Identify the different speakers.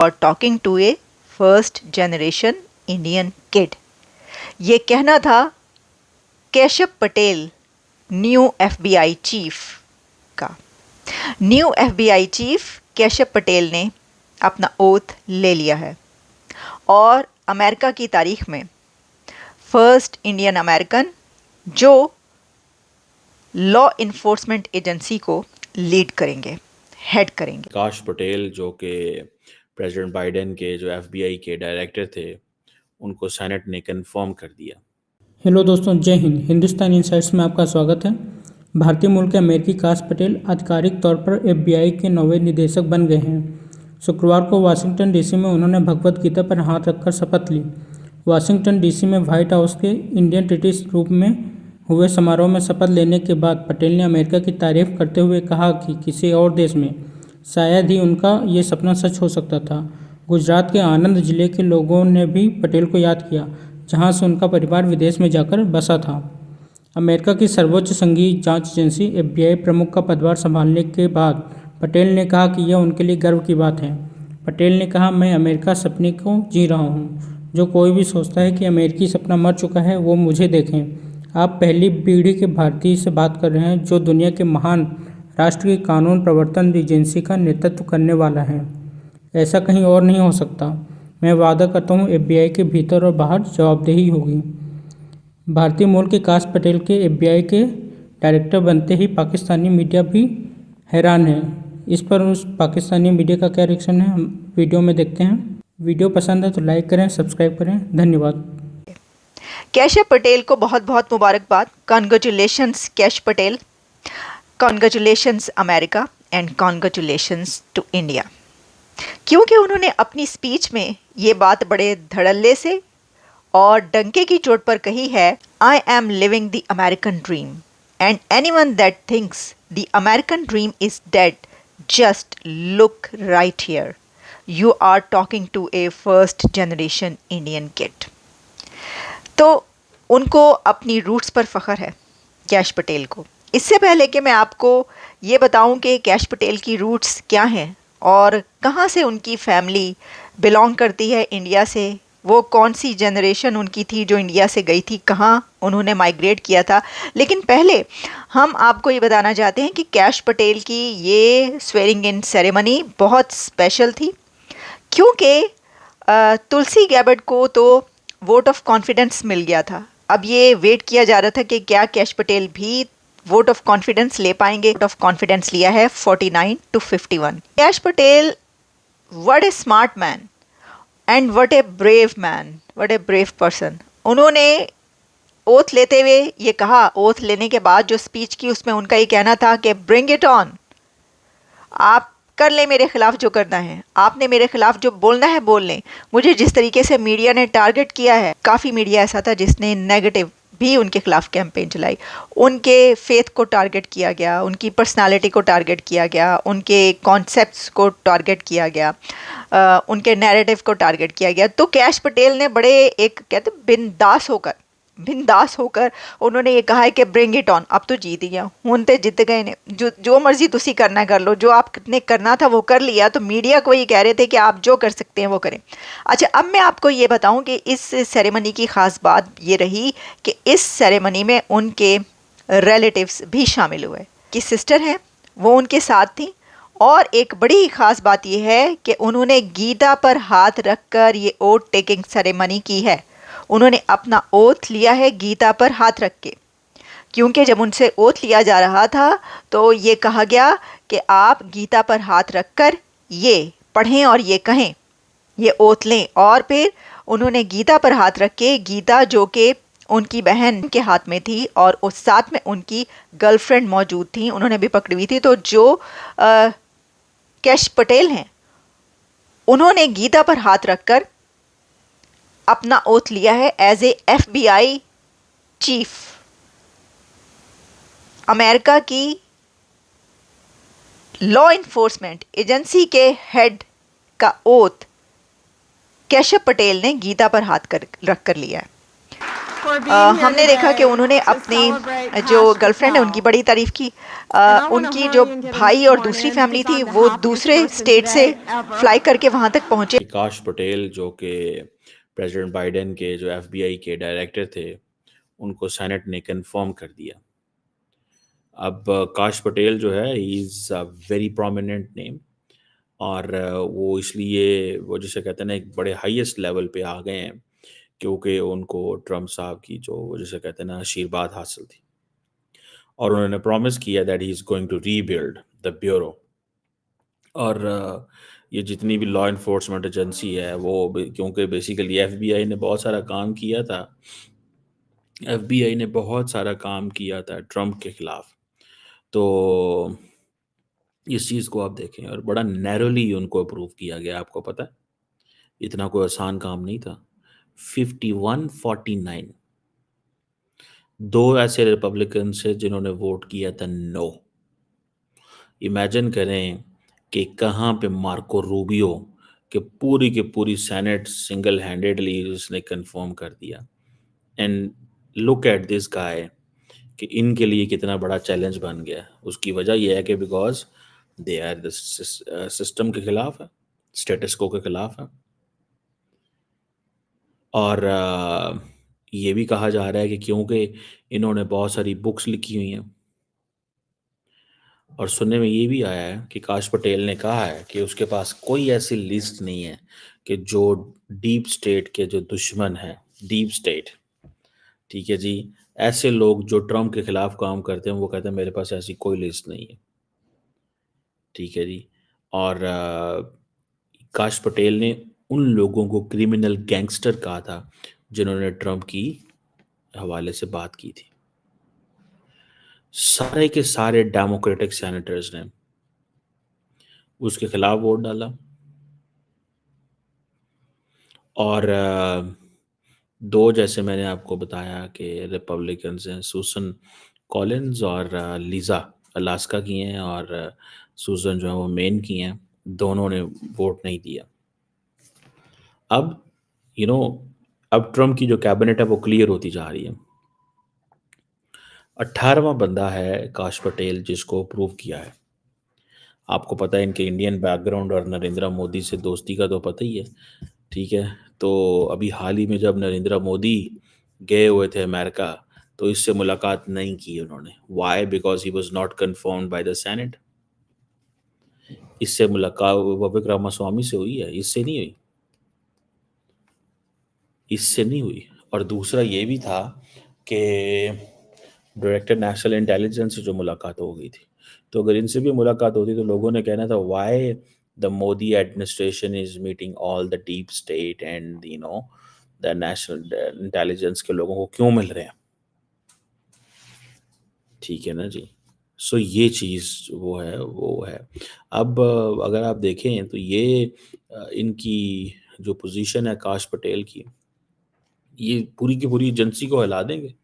Speaker 1: और talking to a first generation Indian kid. ये कहना था Keshav Patel new FBI chief का। New FBI chief Keshav Patel ने अपना ओथ ले लिया है और अमेरिका की तारीख में फर्स्ट इंडियन अमेरिकन जो लॉ इन्फोर्समेंट एजेंसी को लीड करेंगे, हेड करेंगे।
Speaker 2: काश पटेल जो कि प्रेसिडेंट बाइडेन के जो एफबीआई के डायरेक्टर थे, उनको सेनेट ने कंफर्म कर दिया।
Speaker 3: हेलो दोस्तों, जय हिंद। हिंदुस्तान इनसाइट्स में आपका स्वागत है। भारतीय मूल के अमेरिकी काश पटेल आधिकारिक तौर पर एफबीआई के नौवें निदेशक बन गए हैं। शुक्रवार को वाशिंगटन डीसी में उन्होंने भगवत गीता पर हाथ रखकर शपथ ली। वाशिंगटन डीसी में व्हाइट हाउस के इंडियन ब्रिटिश रूप में हुए समारोह में शपथ लेने के बाद पटेल ने अमेरिका की तारीफ करते हुए कहा कि किसी और देश में शायद ही उनका ये सपना सच हो सकता था। गुजरात के आनंद जिले के लोगों ने भी पटेल को याद किया, जहां से उनका परिवार विदेश में जाकर बसा था। अमेरिका की सर्वोच्च संघीय जांच एजेंसी एफबीआई प्रमुख का पदभार संभालने के बाद पटेल ने कहा कि यह उनके लिए गर्व की बात है। पटेल ने कहा, मैं अमेरिका सपने को जी रहा हूं। जो कोई भी सोचता है कि अमेरिकी सपना मर चुका है, वो मुझे देखें। आप पहली पीढ़ी के भारतीय से बात कर रहे हैं जो दुनिया के महान राष्ट्र की कानून प्रवर्तन एजेंसी का नेतृत्व करने वाला है। ऐसा कहीं और नहीं हो सकता। मैं वादा करता हूं, एफबीआई के भीतर और बाहर जवाबदेही होगी। भारतीय मूल के काश पटेल के एफबीआई के डायरेक्टर बनते ही पाकिस्तानी मीडिया भी हैरान है। इस पर उस पाकिस्तानी मीडिया का क्या रिएक्शन है, हम वीडियो में देखते हैं। वीडियो पसंद है तो लाइक करें, सब्सक्राइब करें। धन्यवाद।
Speaker 1: केशव पटेल को बहुत बहुत मुबारकबाद। Congratulations Kash Patel, congratulations America and congratulations to India. क्योंकि उन्होंने अपनी स्पीच में ये बात बड़े धड़ल्ले से और डंके की चोट पर कही है, I am living the American dream and anyone that thinks the American dream is dead just look right here, you are talking to a first generation Indian kid. तो उनको अपनी रूट्स पर फ़ख्र है कैश पटेल को। इससे पहले कि मैं आपको ये बताऊं कि कैश पटेल की रूट्स क्या हैं और कहां से उनकी फैमिली बिलोंग करती है इंडिया से, वो कौन सी जनरेशन उनकी थी जो इंडिया से गई थी, कहां उन्होंने माइग्रेट किया था, लेकिन पहले हम आपको ये बताना चाहते हैं कि कैश पटेल की ये स्वेरिंग इन सेरेमनी बहुत स्पेशल थी। क्योंकि तुलसी गैबर्ट को तो वोट ऑफ कॉन्फिडेंस मिल गया था। अब ये वेट किया जा रहा था कि क्या कैश पटेल भी वोट ऑफ कॉन्फिडेंस ले पाएंगे। वोट ऑफ कॉन्फिडेंस लिया है 49-51। Cash Patel, what A smart man and what a brave man, what a brave person. उन्होंने ओथ लेते हुए ये कहा, ओथ लेने के बाद जो स्पीच की उसमें उनका ये कहना था कि ब्रिंग इट ऑन, आप कर ले मेरे खिलाफ जो करना है, आपने मेरे खिलाफ जो बोलना है बोल लें। मुझे जिस तरीके से मीडिया ने टारगेट किया है, काफ़ी मीडिया ऐसा था जिसने नेगेटिव भी उनके खिलाफ कैंपेन चलाई। उनके फेथ को टारगेट किया गया, उनकी पर्सनालिटी को टारगेट किया गया, उनके कॉन्सेप्ट्स को टारगेट किया गया, उनके नैरेटिव को टारगेट किया गया। तो कैश पटेल ने बड़े एक कहते बिंदास होकर उन्होंने ये कहा है कि ब्रिंग इट ऑन, अब तो जीत गया, हूं ते जित गए ने, जो मर्जी तुसी करना कर लो, जो आपने करना था वो कर लिया। तो मीडिया को ये कह रहे थे कि आप जो कर सकते हैं वो करें। अच्छा, अब मैं आपको ये बताऊं कि इस सेरेमनी की ख़ास बात ये रही कि इस सेरेमनी में उनके रिलेटिव्स भी शामिल हुए, कि सिस्टर हैं वो उनके साथ थी। और एक बड़ी ख़ास बात यह है कि उन्होंने गीता पर हाथ रख कर ये ओथ टेकिंग सेरेमनी की है। उन्होंने अपना ओथ लिया है गीता पर हाथ रख के, क्योंकि जब उनसे ओथ लिया जा रहा था तो ये कहा गया कि आप गीता पर हाथ रखकर ये पढ़ें और ये कहें, ये ओथ लें। और फिर उन्होंने गीता पर हाथ रख के, गीता जो कि उनकी बहन के हाथ में थी और उस साथ में उनकी गर्लफ्रेंड मौजूद थी, उन्होंने भी पकड़ी हुई थी। तो जो कैश पटेल हैं, उन्होंने गीता पर हाथ रखकर अपना ओथ लिया है as a FBI chief. America की लॉ इन्फोर्समेंट एजेंसी के हेड का ओथ केशव पटेल ने गीता पर हाथ रख कर लिया है। हमने देखा कि उन्होंने अपनी जो गर्लफ्रेंड है उनकी बड़ी तारीफ की। उनकी जो भाई और दूसरी फैमिली थी वो दूसरे स्टेट से फ्लाई करके वहां तक पहुंचे।
Speaker 2: काश पटेल जो कि प्रेसिडेंट बाइडेन के जो एफबीआई के डायरेक्टर थे, उनको सेनेट ने कंफर्म कर दिया। अब काश पटेल जो है he is a very prominent name, और वो इसलिए वो जिसे कहते हैं ना एक बड़े हाईएस्ट लेवल पे आ गए हैं, क्योंकि उनको ट्रम्प साहब की जो वो जिसे कहते हैं ना आशीर्वाद हासिल थी, और उन्होंने प्रॉमिस किया that he is going to rebuild the bureau. और ये जितनी भी लॉ इन्फोर्समेंट एजेंसी है वो क्योंकि बेसिकली एफबीआई ने बहुत सारा काम किया था, एफबीआई ने बहुत सारा काम किया था ट्रम्प के खिलाफ। तो इस चीज़ को आप देखें, और बड़ा नैरोली उनको अप्रूव किया गया। आपको पता है इतना कोई आसान काम नहीं था। 51-49 दो ऐसे रिपब्लिकन से जिन्होंने वोट किया था नो। इमेजिन करें कि कहाँ पे मार्को रूबियो कि पूरी की पूरी सेनेट सिंगल हैंडेडली उसने कंफर्म कर दिया। And look at this guy कि इनके लिए कितना बड़ा चैलेंज बन गया। उसकी वजह यह है कि because they are the system के खिलाफ है, स्टेटस को के खिलाफ है। और ये भी कहा जा रहा है कि क्योंकि इन्होंने बहुत सारी बुक्स लिखी हुई हैं, और सुनने में ये भी आया है कि काश पटेल ने कहा है कि उसके पास कोई ऐसी लिस्ट नहीं है कि जो डीप स्टेट के जो दुश्मन हैं, डीप स्टेट, ठीक है जी, ऐसे लोग जो ट्रम्प के खिलाफ काम करते हैं, वो कहते हैं मेरे पास ऐसी कोई लिस्ट नहीं है, ठीक है जी। और काश पटेल ने उन लोगों को क्रिमिनल गैंगस्टर कहा था जिन्होंने ट्रम्प की हवाले से बात की थी। सारे के सारे डेमोक्रेटिक सेनेटर्स ने उसके खिलाफ वोट डाला, और दो जैसे मैंने आपको बताया कि रिपब्लिकन्स हैं, सूसन कॉलिन्स और लीज़ा अलास्का की हैं, और सूसन जो है वो मेन की हैं। दोनों ने वोट नहीं दिया। अब यू नो अब ट्रम्प की जो कैबिनेट है वो क्लियर होती जा रही है। 18वां बंदा है काश पटेल जिसको अप्रूव किया है। आपको पता है इनके इंडियन बैकग्राउंड और नरेंद्र मोदी से दोस्ती का तो पता ही है, ठीक है। तो अभी हाल ही में जब नरेंद्र मोदी गए हुए थे अमेरिका, तो इससे मुलाकात नहीं की उन्होंने। Why? Because he was not confirmed by the Senate. इससे मुलाकात वविक रामास्वामी से हुई है, इससे नहीं हुई, इससे नहीं हुई। और दूसरा ये भी था कि डायरेक्टर नेशनल इंटेलिजेंस से जो मुलाकात हो गई थी, तो अगर इनसे भी मुलाकात होती तो लोगों ने कहना था why the Modi administration is meeting all the deep state and the national intelligence के लोगों को क्यों मिल रहे हैं, ठीक है ना जी। सो ये चीज़ वो है। अब अगर आप देखें तो ये इनकी जो पोजीशन है काश पटेल की, ये पूरी की पूरी एजेंसी को हिला देंगे।